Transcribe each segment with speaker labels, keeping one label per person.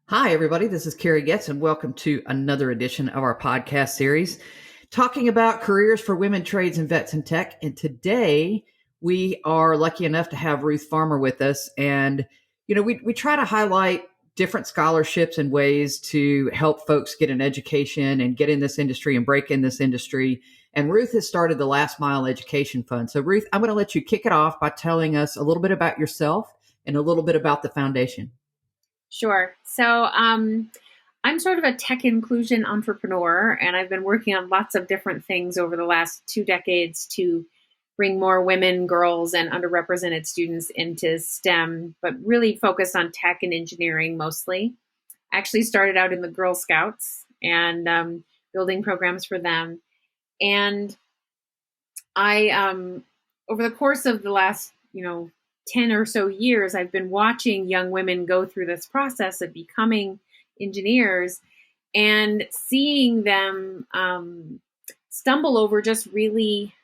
Speaker 1: Hi, everybody. This is Carrie Getz, and welcome to another edition of our podcast series talking about careers for women, trades, and vets in tech. And today we are lucky enough to have Ruthe Farmer with us. And, we try to highlight different scholarships and ways to help folks get an education and get in this industry and break in this industry. And Ruthe has started the Last Mile Education Fund. So, Ruthe, I'm going to let you kick it off by telling us a little bit about yourself and a little bit about the foundation.
Speaker 2: Sure. So I'm sort of a tech inclusion entrepreneur, and I've been working on lots of different things over the last 2 decades to bring more women, girls, and underrepresented students into STEM, but really focused on tech and engineering mostly. I actually started out in the Girl Scouts and building programs for them. And I, over the course of the last, 10 or so years, I've been watching young women go through this process of becoming engineers and seeing them stumble over just really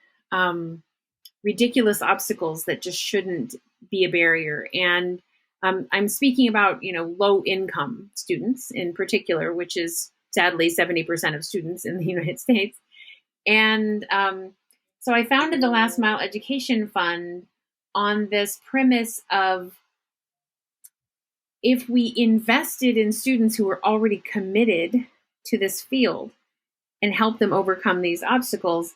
Speaker 2: ridiculous obstacles that just shouldn't be a barrier. And I'm speaking about, low income students in particular, which is sadly 70% of students in the United States. And so I founded the Last Mile Education Fund on this premise of, if we invested in students who were already committed to this field and help them overcome these obstacles,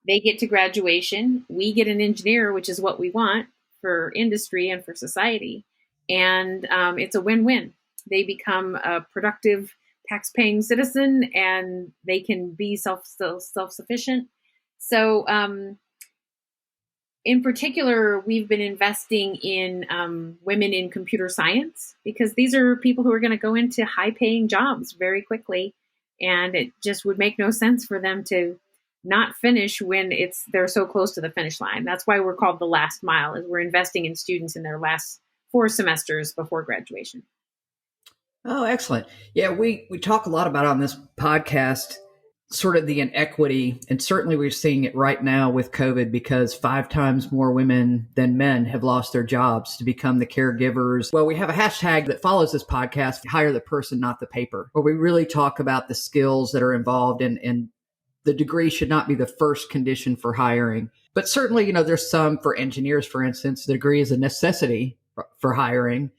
Speaker 2: they get to graduation, we get an engineer, which is what we want for industry and for society. And it's a win-win. They become a productive tax-paying citizen and they can be self-sufficient. So in particular, we've been investing in women in computer science because these are people who are going to go into high-paying jobs very quickly, and it just would make no sense for them to not finish when they're so close to the finish line. That's why we're called the Last Mile, is we're investing in students in their last 4 semesters before graduation.
Speaker 1: Oh, excellent. Yeah, we talk a lot about on this podcast sort of the inequity, and certainly we're seeing it right now with COVID because 5 times more women than men have lost their jobs to become the caregivers. Well, we have a hashtag that follows this podcast, hire the person, not the paper, where we really talk about the skills that are involved, and the degree should not be the first condition for hiring. But certainly, there's some for engineers, for instance, the degree is a necessity for hiring.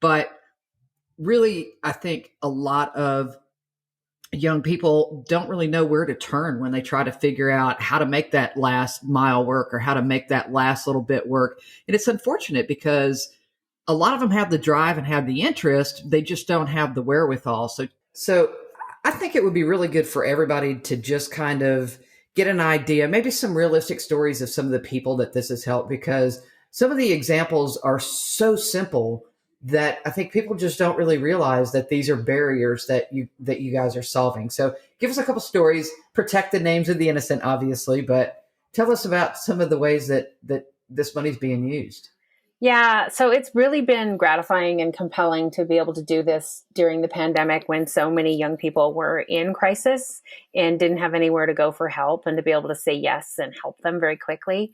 Speaker 1: But really, I think a lot of young people don't really know where to turn when they try to figure out how to make that last mile work or how to make that last little bit work. And it's unfortunate because a lot of them have the drive and have the interest. They just don't have the wherewithal. So I think it would be really good for everybody to just kind of get an idea, maybe some realistic stories of some of the people that this has helped, because some of the examples are so simple that I think people just don't really realize that these are barriers that you guys are solving. So give us a couple stories, protect the names of the innocent, obviously, but tell us about some of the ways that this money's being used.
Speaker 3: Yeah, so it's really been gratifying and compelling to be able to do this during the pandemic when so many young people were in crisis and didn't have anywhere to go for help, and to be able to say yes and help them very quickly.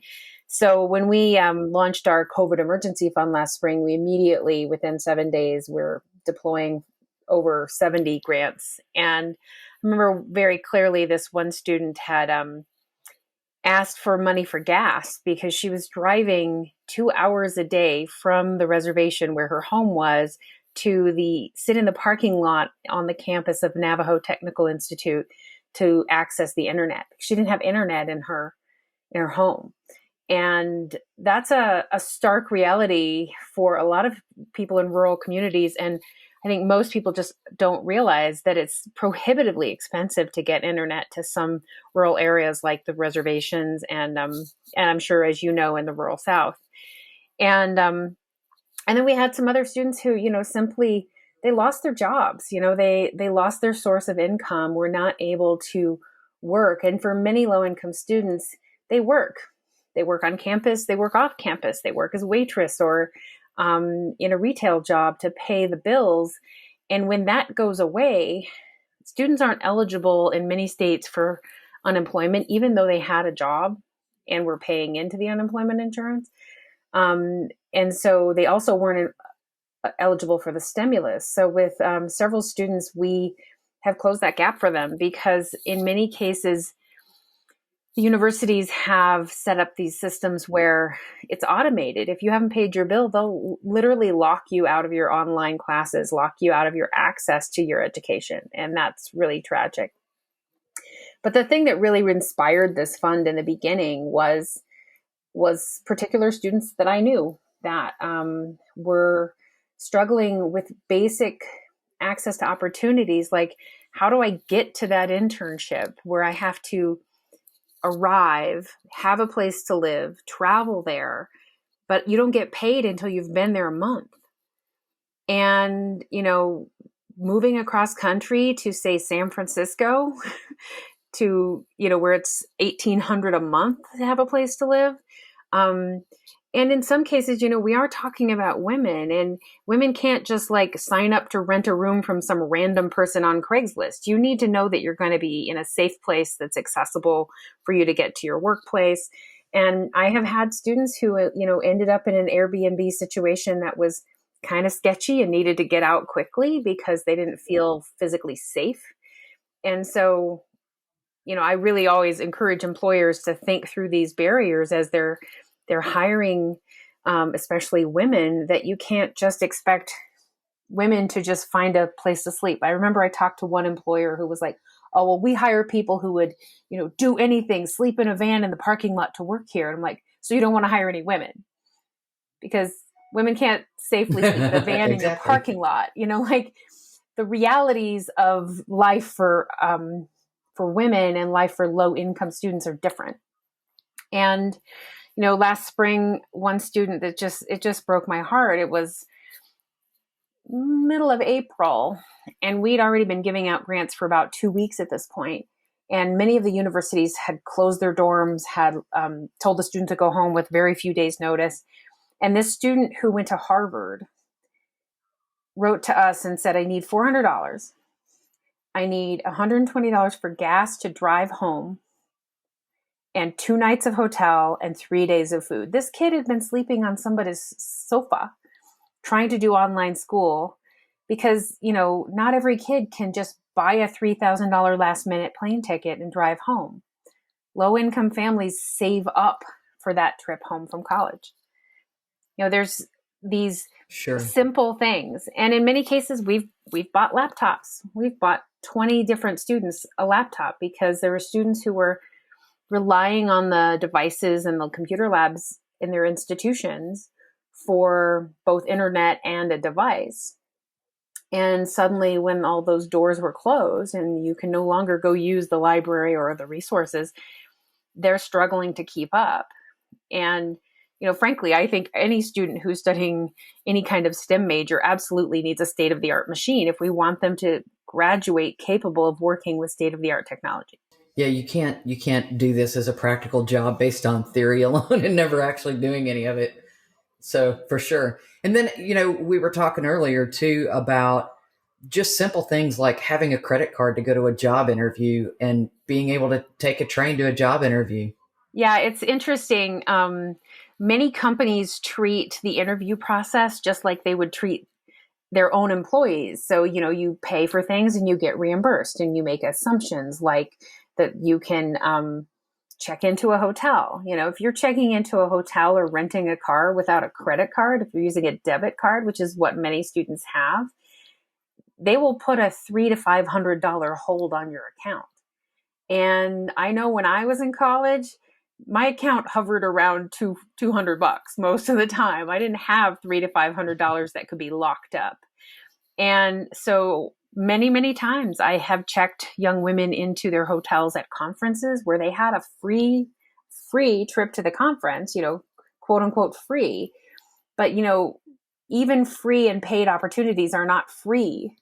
Speaker 3: So when we launched our COVID emergency fund last spring, we immediately, within 7 days, we're deploying over 70 grants. And I remember very clearly this one student had asked for money for gas because she was driving 2 hours a day from the reservation where her home was to sit in the parking lot on the campus of Navajo Technical Institute to access the internet. She didn't have internet in her home. And that's a stark reality for a lot of people in rural communities. And I think most people just don't realize that it's prohibitively expensive to get internet to some rural areas like the reservations and I'm sure, as you know, in the rural South. And then we had some other students who, simply they lost their jobs. They lost their source of income, were not able to work. And for many low-income students, they work. They work on campus, they work off campus, they work as a waitress or in a retail job to pay the bills. And when that goes away, students aren't eligible in many states for unemployment, even though they had a job and were paying into the unemployment insurance. And so they also weren't eligible for the stimulus. So with several students, we have closed that gap for them because in many cases, the universities have set up these systems where it's automated. If you haven't paid your bill, they'll literally lock you out of your online classes, lock you out of your access to your education. And that's really tragic. But the thing that really inspired this fund in the beginning was particular students that I knew that were struggling with basic access to opportunities. Like, how do I get to that internship where I have to arrive, have a place to live, travel there, but you don't get paid until you've been there a month? And, moving across country to, say, San Francisco to, where it's $1,800 a month to have a place to live. And in some cases, we are talking about women, and women can't just like sign up to rent a room from some random person on Craigslist. You need to know that you're going to be in a safe place that's accessible for you to get to your workplace. And I have had students who, ended up in an Airbnb situation that was kind of sketchy and needed to get out quickly because they didn't feel physically safe. And so, I really always encourage employers to think through these barriers as they're hiring, especially women, that you can't just expect women to just find a place to sleep. I remember I talked to one employer who was like, oh, well, we hire people who would, do anything, sleep in a van in the parking lot to work here. And I'm like, so you don't want to hire any women? Because women can't safely sleep in a van in your parking lot. Like the realities of life for women and life for low income students are different. And last spring, one student that just broke my heart. It was middle of April, and we'd already been giving out grants for about 2 weeks at this point. And many of the universities had closed their dorms, had told the student to go home with very few days' notice. And this student who went to Harvard wrote to us and said, I need $400. I need $120 for gas to drive home, and 2 nights of hotel and 3 days of food. This kid had been sleeping on somebody's sofa trying to do online school because, not every kid can just buy a $3,000 last minute plane ticket and drive home. Low income families save up for that trip home from college. There's these simple things. And in many cases, we've bought laptops. We've bought 20 different students a laptop because there were students who were relying on the devices and the computer labs in their institutions for both internet and a device. And suddenly when all those doors were closed and you can no longer go use the library or the resources, they're struggling to keep up. And, frankly, I think any student who's studying any kind of STEM major absolutely needs a state-of-the-art machine if we want them to graduate capable of working with state-of-the-art technology.
Speaker 1: Yeah, you can't do this as a practical job based on theory alone and never actually doing any of it. So for sure. And then, we were talking earlier too about just simple things like having a credit card to go to a job interview and being able to take a train to a job interview.
Speaker 3: Yeah, it's interesting. Many companies treat the interview process just like they would treat their own employees. So, you pay for things and you get reimbursed, and you make assumptions like that you can check into a hotel. If you're checking into a hotel or renting a car without a credit card, if you're using a debit card, which is what many students have, they will put a $300 to $500 hold on your account. And I know when I was in college, my account hovered around $200 most of the time. I didn't have $300 to $500 that could be locked up. And so many, many times I have checked young women into their hotels at conferences where they had a free trip to the conference, quote unquote free. But, even free and paid opportunities are not free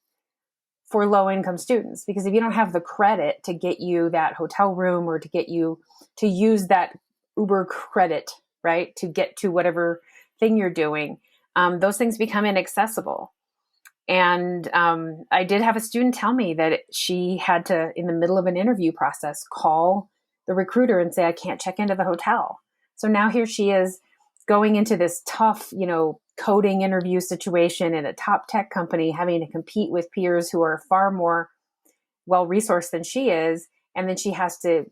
Speaker 3: for low income students, because if you don't have the credit to get you that hotel room or to get you to use that Uber credit, right, to get to whatever thing you're doing, those things become inaccessible. And I did have a student tell me that she had to, in the middle of an interview process, call the recruiter and say, I can't check into the hotel. So now here she is going into this tough, coding interview situation in a top tech company, having to compete with peers who are far more well-resourced than she is. And then she has to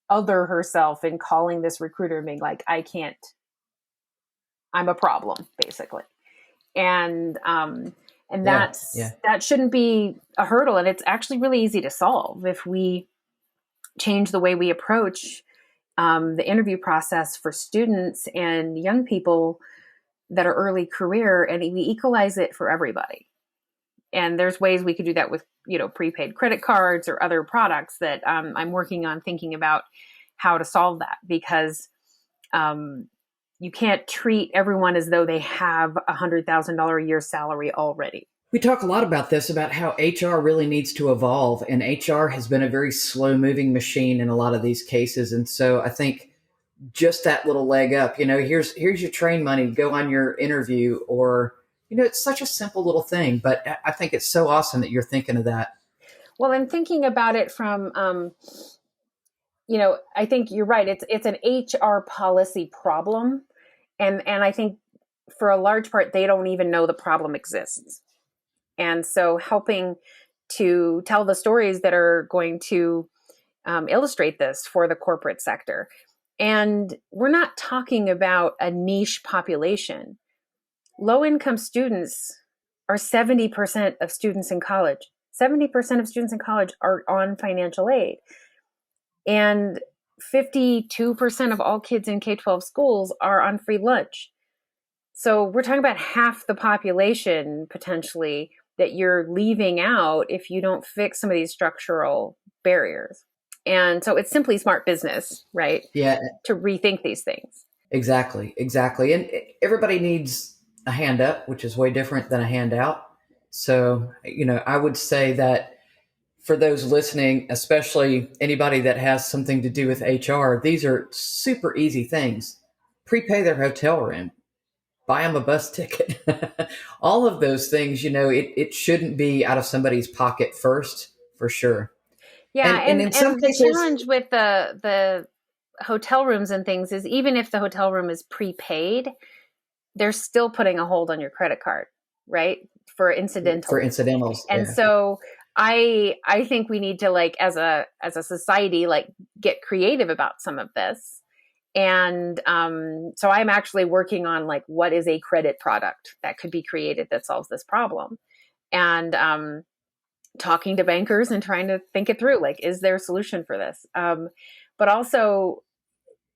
Speaker 3: other herself in calling this recruiter and being like, I can't, I'm a problem, basically. And that shouldn't be a hurdle. And it's actually really easy to solve if we change the way we approach the interview process for students and young people that are early career, and we equalize it for everybody. And there's ways we could do that with, prepaid credit cards or other products that I'm working on thinking about how to solve that, because you can't treat everyone as though they have $100,000 a year salary already.
Speaker 1: We talk a lot about this, about how HR really needs to evolve, and HR has been a very slow moving machine in a lot of these cases. And so I think just that little leg up, here's your train money, go on your interview, or, it's such a simple little thing, but I think it's so awesome that you're thinking of that.
Speaker 3: Well, and thinking about it from, I think you're right. It's an HR policy problem. And I think for a large part, they don't even know the problem exists. And so helping to tell the stories that are going to illustrate this for the corporate sector. And we're not talking about a niche population. Low-income students are 70% of students in college. 70% of students in college are on financial aid. And 52% of all kids in K-12 schools are on free lunch. So we're talking about half the population potentially that you're leaving out if you don't fix some of these structural barriers. And so it's simply smart business, right?
Speaker 1: Yeah.
Speaker 3: To rethink these things.
Speaker 1: Exactly. And everybody needs a hand up, which is way different than a handout. So, I would say that for those listening, especially anybody that has something to do with HR, these are super easy things. Prepay their hotel room, buy them a bus ticket. All of those things, it shouldn't be out of somebody's pocket first, for sure.
Speaker 3: Yeah, and
Speaker 1: in some
Speaker 3: the
Speaker 1: cases,
Speaker 3: challenge with the hotel rooms and things is, even if the hotel room is prepaid, they're still putting a hold on your credit card, right? For incidentals. And so I think we need to, as a society, get creative about some of this. And so I'm actually working on what is a credit product that could be created that solves this problem, and talking to bankers and trying to think it through. Is there a solution for this? But also,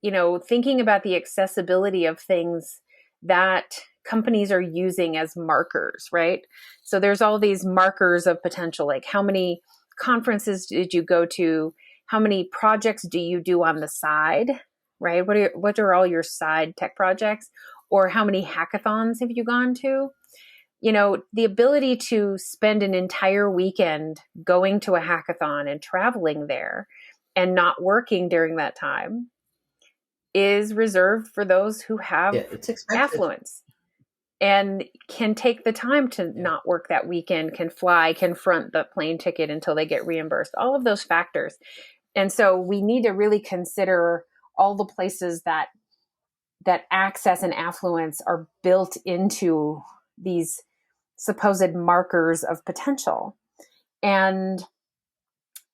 Speaker 3: thinking about the accessibility of things that companies are using as markers, right? So there's all these markers of potential, how many conferences did you go to? How many projects do you do on the side, right? What are all your side tech projects? Or how many hackathons have you gone to? The ability to spend an entire weekend going to a hackathon and traveling there and not working during that time is reserved for those who have affluence and can take the time to not work that weekend, can fly, can front the plane ticket until they get reimbursed, all of those factors. And so we need to really consider all the places that access and affluence are built into these supposed markers of potential. And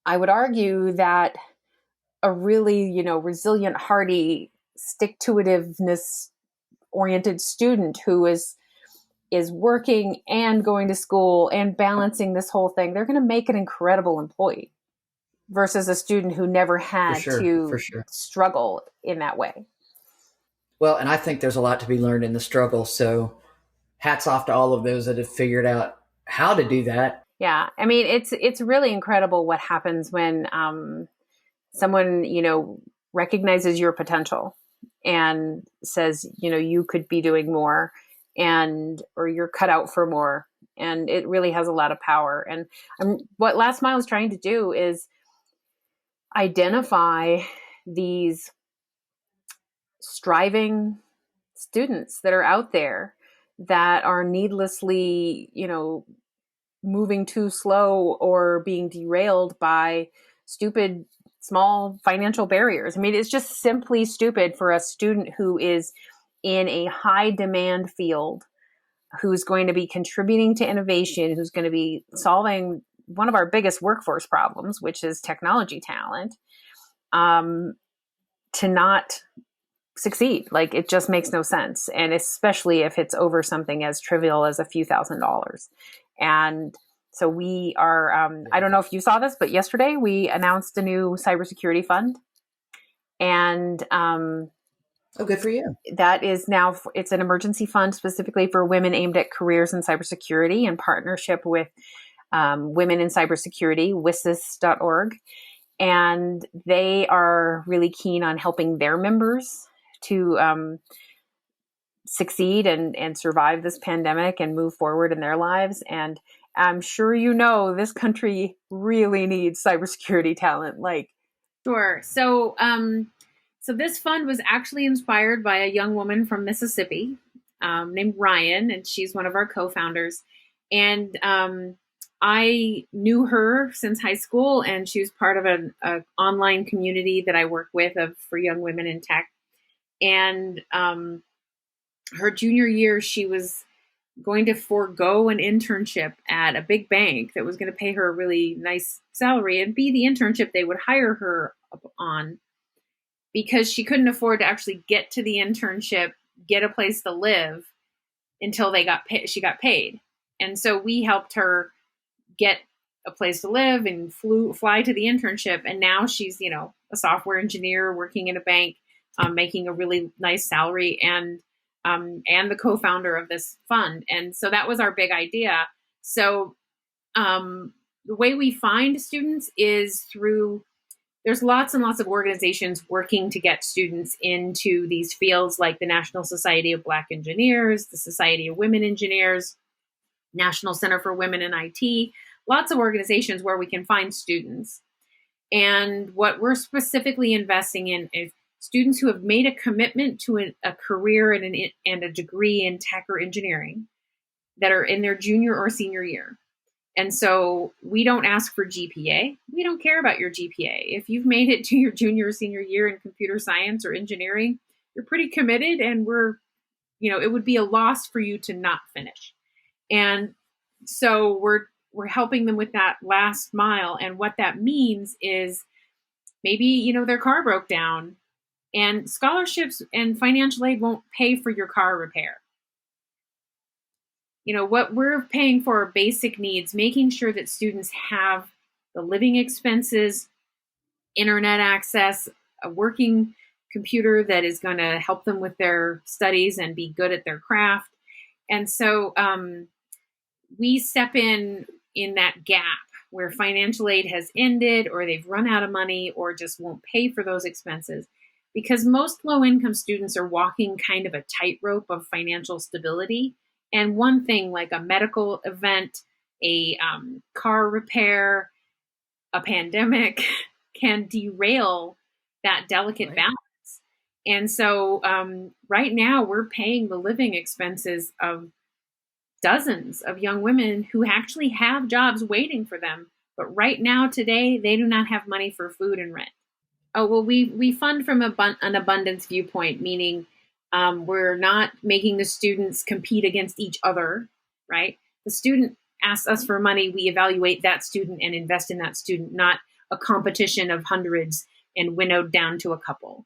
Speaker 3: I would argue that a really, resilient, hardy, stick-to-itiveness oriented student who is working and going to school and balancing this whole thing, they're going to make an incredible employee versus a student who never had to struggle in that way.
Speaker 1: Well, and I think there's a lot to be learned in the struggle. So hats off to all of those that have figured out how to do that.
Speaker 3: Yeah. I mean, it's really incredible what happens when someone, recognizes your potential and says, you could be doing more, or you're cut out for more. And it really has a lot of power. And what Last Mile is trying to do is identify these striving students that are out there that are needlessly, moving too slow or being derailed by stupid small financial barriers. I mean, it's just simply stupid for a student who is in a high demand field who's going to be contributing to innovation, who's going to be solving one of our biggest workforce problems, which is technology talent, to not succeed. Like, it just makes no sense. And especially if it's over something as trivial as a few $1,000s. And so we are, I don't know if you saw this, but yesterday we announced a new cybersecurity fund. And
Speaker 1: oh, good for you.
Speaker 3: That is now, it's an emergency fund specifically for women aimed at careers in cybersecurity, in partnership with Women in Cybersecurity, WSIS.org. And they are really keen on helping their members to succeed and survive this pandemic and move forward in their lives. And I'm sure you know this country really needs cybersecurity talent. Like,
Speaker 2: sure. So this fund was actually inspired by a young woman from Mississippi named Ryan, and she's one of our co-founders. And I knew her since high school, and she was part of an online community that I work with for young women in tech. And her junior year, she was going to forego an internship at a big bank that was going to pay her a really nice salary and be the internship they would hire her on, because she couldn't afford to actually get to the internship, get a place to live until she got paid. And so we helped her get a place to live and fly to the internship. And now she's, a software engineer working in a bank, making a really nice salary, and the co-founder of this fund. And so that was our big idea. So the way we find students is there's lots and lots of organizations working to get students into these fields, like the National Society of Black Engineers, the Society of Women Engineers, National Center for Women in IT, lots of organizations where we can find students. And what we're specifically investing in is students who have made a commitment to a career and a degree in tech or engineering that are in their junior or senior year. And so we don't ask for GPA. We don't care about your GPA. If you've made it to your junior or senior year in computer science or engineering, you're pretty committed, and it would be a loss for you to not finish. And so we're helping them with that last mile. And what that means is maybe, their car broke down, and scholarships and financial aid won't pay for your car repair. What we're paying for are basic needs, making sure that students have the living expenses, internet access, a working computer that is going to help them with their studies and be good at their craft. And so we step in that gap where financial aid has ended, or they've run out of money, or just won't pay for those expenses. Because most low-income students are walking kind of a tightrope of financial stability. And one thing, like a medical event, a car repair, a pandemic, can derail that delicate balance. And so right now we're paying the living expenses of dozens of young women who actually have jobs waiting for them. But right now, today, they do not have money for food and rent. Oh, well, we fund from an abundance viewpoint, meaning we're not making the students compete against each other, right? The student asks us for money, we evaluate that student and invest in that student, not a competition of hundreds and winnowed down to a couple.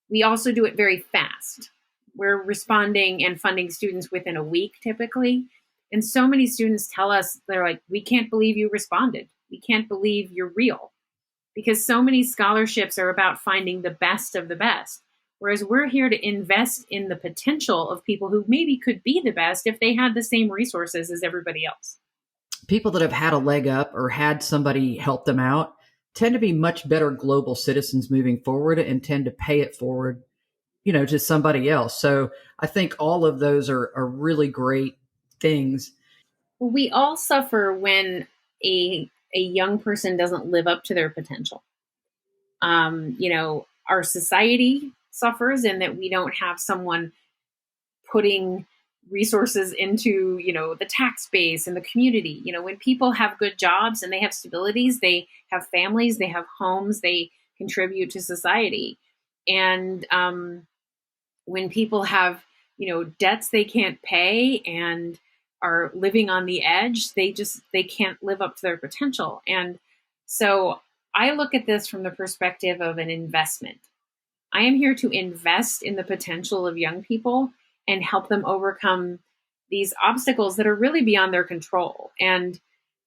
Speaker 2: We also do it very fast. We're responding and funding students within a week, typically. And so many students tell us, they're like, we can't believe you responded. We can't believe you're real. Because so many scholarships are about finding the best of the best. Whereas we're here to invest in the potential of people who maybe could be the best if they had the same resources as everybody else.
Speaker 1: People that have had a leg up or had somebody help them out tend to be much better global citizens moving forward and tend to pay it forward, to somebody else. So I think all of those are really great things.
Speaker 2: We all suffer when a young person doesn't live up to their potential. Our society suffers in that we don't have someone putting resources into, the tax base and the community. When people have good jobs and they have stabilities, they have families, they have homes, they contribute to society. And when people have debts they can't pay and are living on the edge. They can't live up to their potential. And so I look at this from the perspective of an investment. I am here to invest in the potential of young people and help them overcome these obstacles that are really beyond their control. And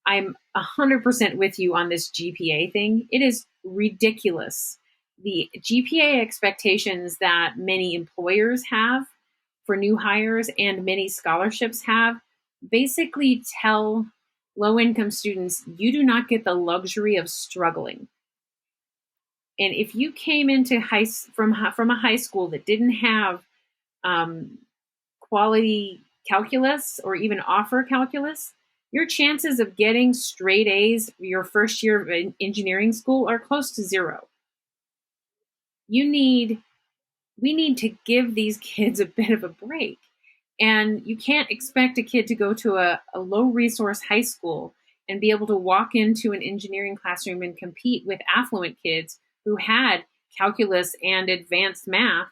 Speaker 2: I'm 100% with you on this GPA thing. It is ridiculous. The GPA expectations that many employers have for new hires and many scholarships have basically tell low-income students, you do not get the luxury of struggling. And if you came into from a high school that didn't have quality calculus or even offer calculus, your chances of getting straight A's your first year of engineering school are close to zero. We need to give these kids a bit of a break. And you can't expect a kid to go to a low resource high school and be able to walk into an engineering classroom and compete with affluent kids who had calculus and advanced math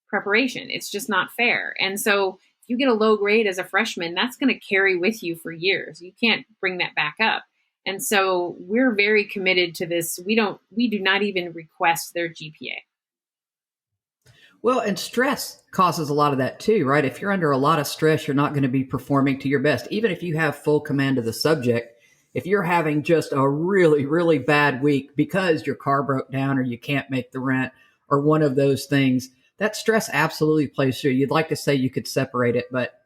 Speaker 2: preparation. It's just not fair. And so if you get a low grade as a freshman, that's going to carry with you for years. You can't bring that back up. And so we're very committed to this. We do not even request their GPA.
Speaker 1: Well, and stress causes a lot of that too, right? If you're under a lot of stress, you're not going to be performing to your best. Even if you have full command of the subject, if you're having just a really, really bad week because your car broke down or you can't make the rent or one of those things, that stress absolutely plays through. You'd like to say you could separate it, but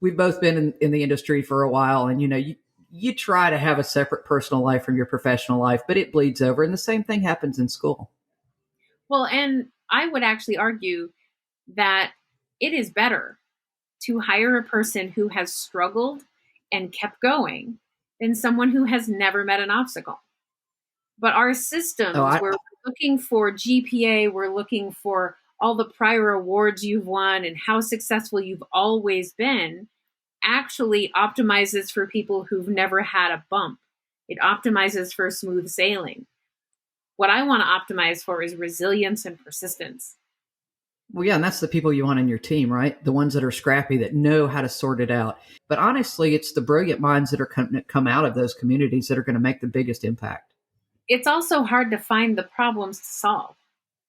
Speaker 1: we've both been in the industry for a while, and you try to have a separate personal life from your professional life, but it bleeds over, and the same thing happens in school.
Speaker 2: Well, and I would actually argue that it is better to hire a person who has struggled and kept going than someone who has never met an obstacle. But our systems, we're looking for GPA, we're looking for all the prior awards you've won and how successful you've always been, actually optimizes for people who've never had a bump. It optimizes for smooth sailing. What I want to optimize for is resilience and persistence.
Speaker 1: Well, yeah, and that's the people you want on your team, right? The ones that are scrappy, that know how to sort it out. But honestly, it's the brilliant minds that are come out of those communities that are going to make the biggest impact.
Speaker 2: It's also hard to find the problems to solve,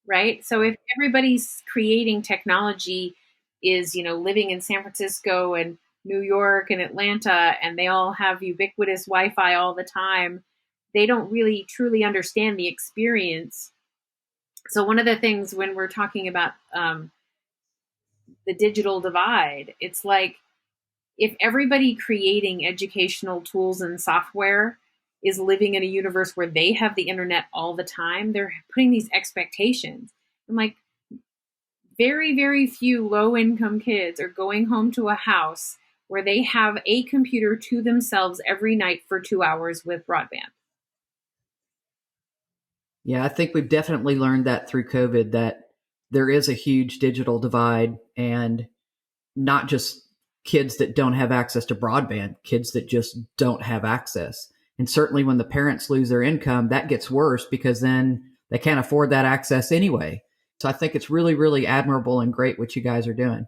Speaker 2: right? So if everybody's creating technology is, living in San Francisco and New York and Atlanta, and they all have ubiquitous Wi-Fi all the time, they don't really truly understand the experience. So one of the things when we're talking about the digital divide, it's like if everybody creating educational tools and software is living in a universe where they have the internet all the time, they're putting these expectations. And like very, very few low-income kids are going home to a house where they have a computer to themselves every night for 2 hours with broadband.
Speaker 1: Yeah, I think we've definitely learned that through COVID, that there is a huge digital divide, and not just kids that don't have access to broadband, kids that just don't have access. And certainly when the parents lose their income, that gets worse because then they can't afford that access anyway. So I think it's really, really admirable and great what you guys are doing.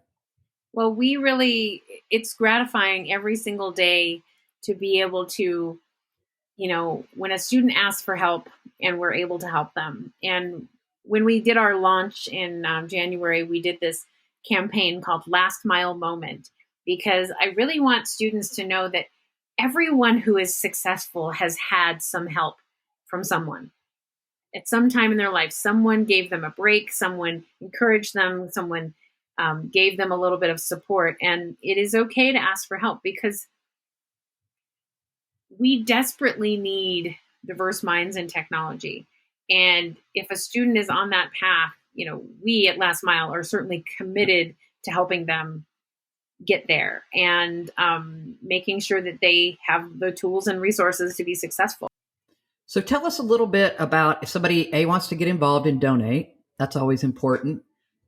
Speaker 2: Well, it's gratifying every single day to be able to, when a student asks for help and we're able to help them. And when we did our launch in January, we did this campaign called Last Mile Moment, because I really want students to know that everyone who is successful has had some help from someone. At some time in their life, someone gave them a break, someone encouraged them, someone gave them a little bit of support. And it is okay to ask for help because we desperately need diverse minds in technology. And if a student is on that path, we at Last Mile are certainly committed to helping them get there and making sure that they have the tools and resources to be successful.
Speaker 1: So tell us a little bit about if somebody wants to get involved and donate. That's always important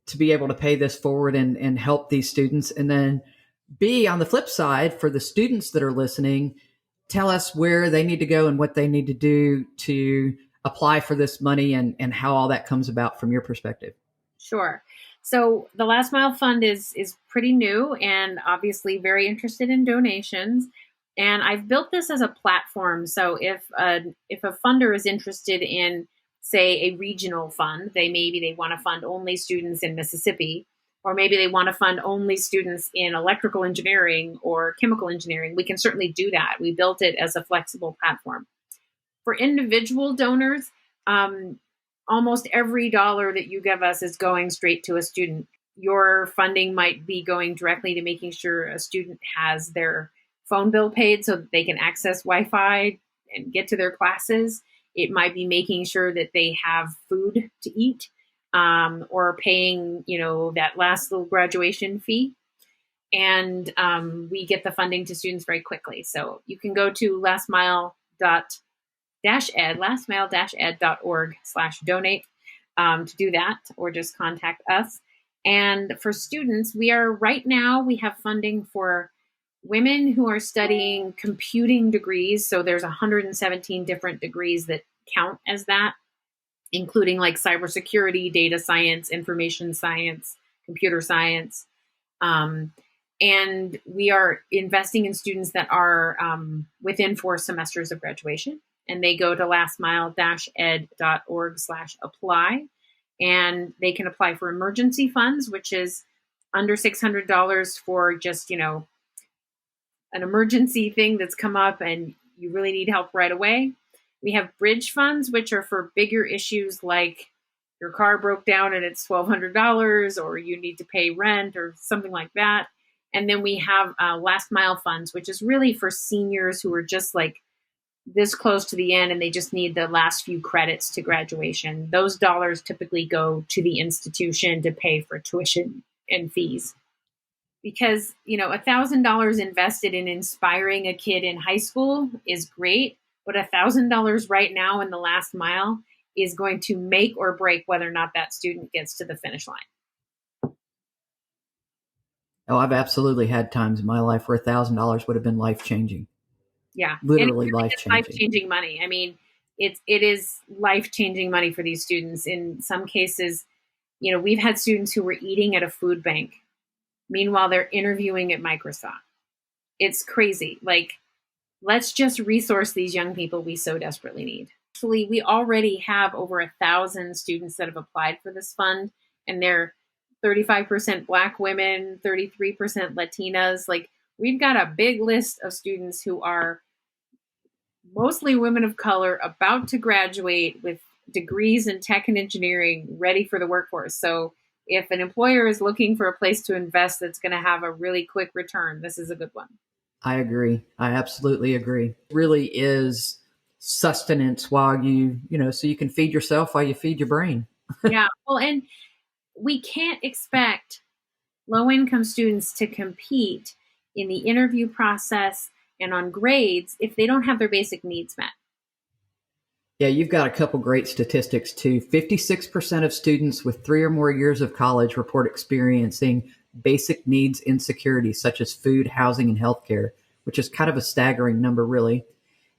Speaker 1: to be able to pay this forward and help these students. And then B, on the flip side, for the students that are listening, tell us where they need to go and what they need to do to apply for this money and how all that comes about from your perspective.
Speaker 2: Sure. So the Last Mile Fund is pretty new and obviously very interested in donations. And I've built this as a platform. So if a funder is interested in, say, a regional fund, they want to fund only students in Mississippi, or maybe they want to fund only students in electrical engineering or chemical engineering, we can certainly do that. We built it as a flexible platform. For individual donors, almost every dollar that you give us is going straight to a student. Your funding might be going directly to making sure a student has their phone bill paid so that they can access Wi-Fi and get to their classes. It might be making sure that they have food to eat, or paying, that last little graduation fee. And we get the funding to students very quickly. So you can go to lastmile-ed.org/donate to do that, or just contact us. And for students, we have funding for women who are studying computing degrees. So there's 117 different degrees that count as that, including like cybersecurity, data science, information science, computer science. And we are investing in students that are within 4 semesters of graduation. And they go to lastmile-ed.org/apply. And they can apply for emergency funds, which is under $600 for just, an emergency thing that's come up and you really need help right away. We have bridge funds, which are for bigger issues like your car broke down and it's $1,200, or you need to pay rent or something like that. And then we have last mile funds, which is really for seniors who are just like this close to the end and they just need the last few credits to graduation. Those dollars typically go to the institution to pay for tuition and fees. Because, $1,000 invested in inspiring a kid in high school is great, but $1,000 right now in the last mile is going to make or break whether or not that student gets to the finish line.
Speaker 1: Oh, I've absolutely had times in my life where $1,000 would have been life-changing.
Speaker 2: Yeah.
Speaker 1: Literally life-changing.
Speaker 2: Life-changing money. I mean, it is life-changing money for these students. In some cases, we've had students who were eating at a food bank. Meanwhile, they're interviewing at Microsoft. It's crazy. Like, let's just resource these young people we so desperately need. Actually, we already have over 1,000 students that have applied for this fund, and they're 35% Black women, 33% Latinas. Like, we've got a big list of students who are mostly women of color about to graduate with degrees in tech and engineering, ready for the workforce. So if an employer is looking for a place to invest that's going to have a really quick return, this is a good one.
Speaker 1: I agree. I absolutely agree. It really is sustenance while so you can feed yourself while you feed your brain.
Speaker 2: Yeah. Well, and we can't expect low-income students to compete in the interview process and on grades if they don't have their basic needs met.
Speaker 1: Yeah, you've got a couple great statistics too. 56% of students with 3 or more years of college report experiencing basic needs insecurity, such as food, housing, and healthcare, which is kind of a staggering number, really.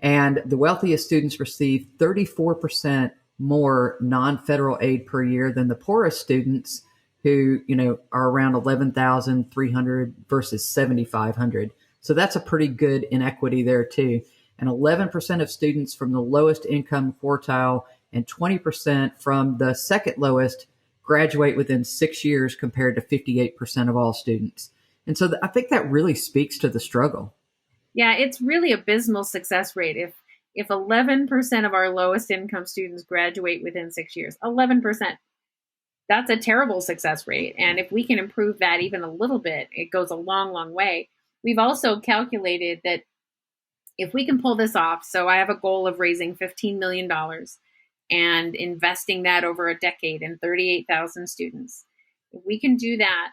Speaker 1: And the wealthiest students receive 34% more non-federal aid per year than the poorest students, who, are around 11,300 versus 7,500. So that's a pretty good inequity there too. And 11% of students from the lowest income quartile and 20% from the second lowest graduate within 6 years, compared to 58% of all students. And so I think that really speaks to the struggle.
Speaker 2: Yeah, it's really abysmal success rate. If 11% of our lowest income students graduate within 6 years, 11%, that's a terrible success rate. And if we can improve that even a little bit, it goes a long, long way. We've also calculated that if we can pull this off, so I have a goal of raising $15 million and investing that over a decade in 38,000 students. If we can do that,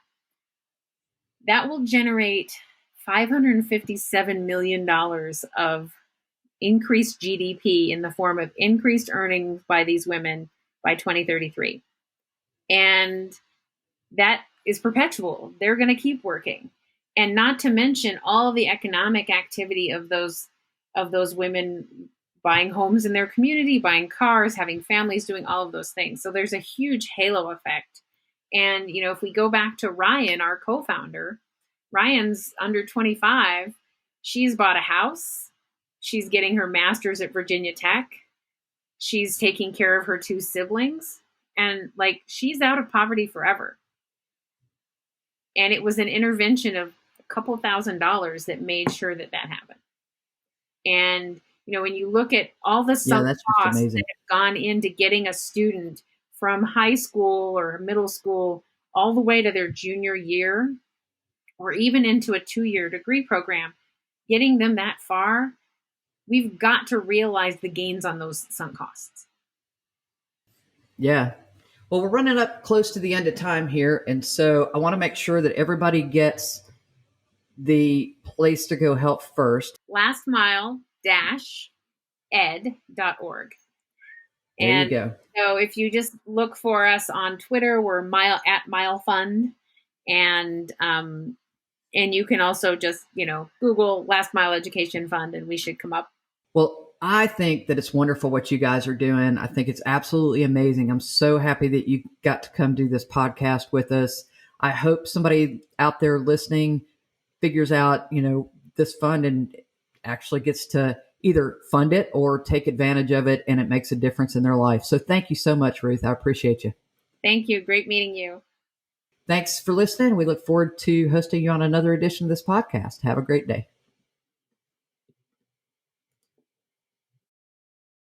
Speaker 2: that will generate $557 million of increased GDP in the form of increased earnings by these women by 2033. And that is perpetual. They're going to keep working. And not to mention all the economic activity of those women buying homes in their community, buying cars, having families, doing all of those things. So there's a huge halo effect. And, if we go back to Ryan, our co-founder, Ryan's under 25. She's bought a house. She's getting her master's at Virginia Tech. She's taking care of her 2 siblings. And she's out of poverty forever. And it was an intervention of a couple $1,000s that made sure that happened. And, when you look at all the sunk costs that have gone into getting a student from high school or middle school all the way to their junior year, or even into a 2-year degree program, getting them that far, we've got to realize the gains on those sunk costs.
Speaker 1: Yeah. Well, we're running up close to the end of time here. And so I want to make sure that everybody gets the place to go help first.
Speaker 2: lastmile-ed.org.
Speaker 1: There you go.
Speaker 2: So if you just look for us on Twitter, we're at MileFund. And you can also just, Google Last Mile Education Fund and we should come up.
Speaker 1: Well, I think that it's wonderful what you guys are doing. I think it's absolutely amazing. I'm so happy that you got to come do this podcast with us. I hope somebody out there listening figures out, this fund and actually gets to either fund it or take advantage of it, and it makes a difference in their life. So thank you so much, Ruth. I appreciate you.
Speaker 2: Thank you. Great meeting you.
Speaker 1: Thanks for listening. We look forward to hosting you on another edition of this podcast. Have a great day.